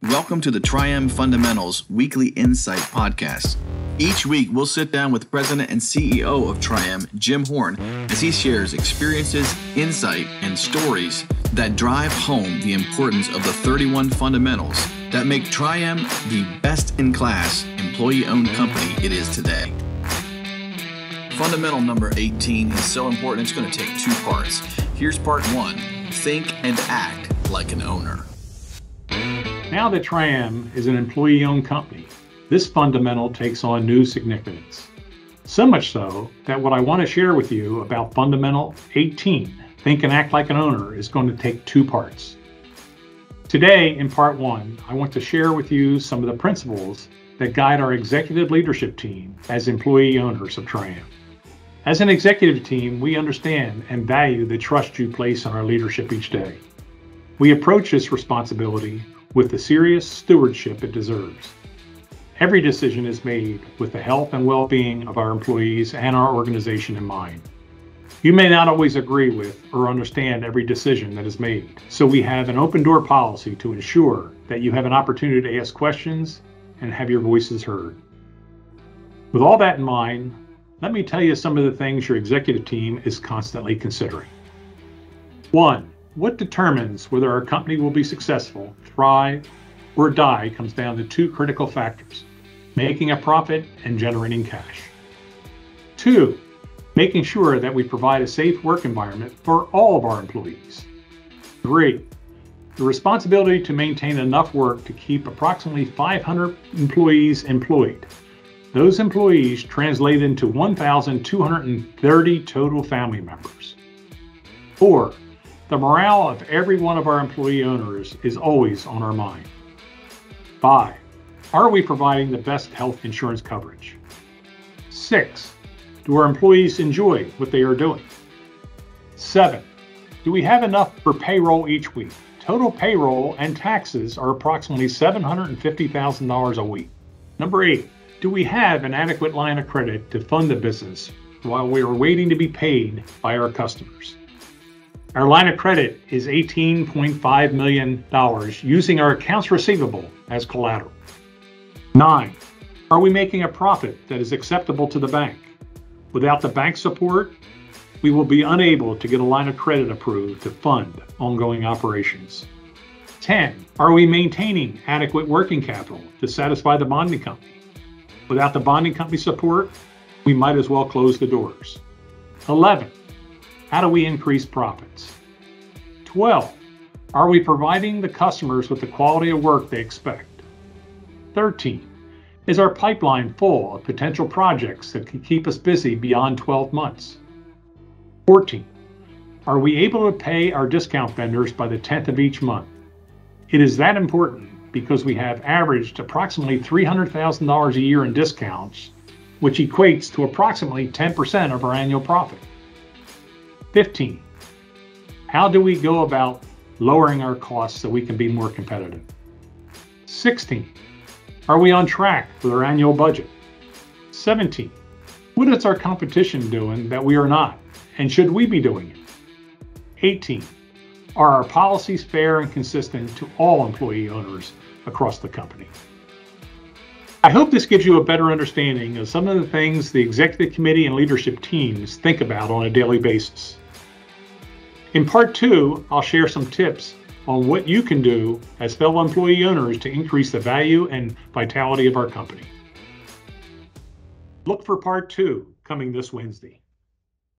Welcome to the Tri-M Fundamentals Weekly Insight Podcast. Each week, we'll sit down with President and CEO of Tri-M, Jim Horn, as he shares experiences, insight, and stories that drive home the importance of the 31 fundamentals that make Tri-M the best-in-class employee-owned company it is today. Fundamental number 18 is so important, it's going to take two parts. Here's part one: think and act like an owner. Now that Tri-M is an employee-owned company, this fundamental takes on new significance. So much so that what I want to share with you about Fundamental 18, Think and Act Like an Owner, is going to take two parts. Today, in part one, I want to share with you some of the principles that guide our executive leadership team as employee owners of Tri-M. As an executive team, we understand and value the trust you place on our leadership each day. We approach this responsibility with the serious stewardship it deserves. Every decision is made with the health and well-being of our employees and our organization in mind. You may not always agree with or understand every decision that is made, so we have an open door policy to ensure that you have an opportunity to ask questions and have your voices heard. With all that in mind, let me tell you some of the things your executive team is constantly considering. 1. What determines whether our company will be successful, thrive, or die comes down to two critical factors: making a profit and generating cash. 2. Making sure that we provide a safe work environment for all of our employees. 3. The responsibility to maintain enough work to keep approximately 500 employees employed. Those employees translate into 1,230 total family members. 4. The morale of every one of our employee owners is always on our mind. 5. Are we providing the best health insurance coverage? 6. Do our employees enjoy what they are doing? 7. Do we have enough for payroll each week? Total payroll and taxes are approximately $750,000 a week. Number 8. Do we have an adequate line of credit to fund the business while we are waiting to be paid by our customers? Our line of credit is $18.5 million using our accounts receivable as collateral. 9. Are we making a profit that is acceptable to the bank? Without the bank support, we will be unable to get a line of credit approved to fund ongoing operations. 10. Are we maintaining adequate working capital to satisfy the bonding company? Without the bonding company support, we might as well close the doors. 11. How do we increase profits? 12. Are we providing the customers with the quality of work they expect? 13. Is our pipeline full of potential projects that can keep us busy beyond 12 months? 14. Are we able to pay our discount vendors by the 10th of each month? It is that important because we have averaged approximately $300,000 a year in discounts, which equates to approximately 10% of our annual profit. 15. How do we go about lowering our costs so we can be more competitive? 16. Are we on track with our annual budget? 17. What is our competition doing that we are not, and should we be doing it? 18. Are our policies fair and consistent to all employee owners across the company? I hope this gives you a better understanding of some of the things the executive committee and leadership teams think about on a daily basis. In part two, I'll share some tips on what you can do as fellow employee owners to increase the value and vitality of our company. Look for part two coming this Wednesday.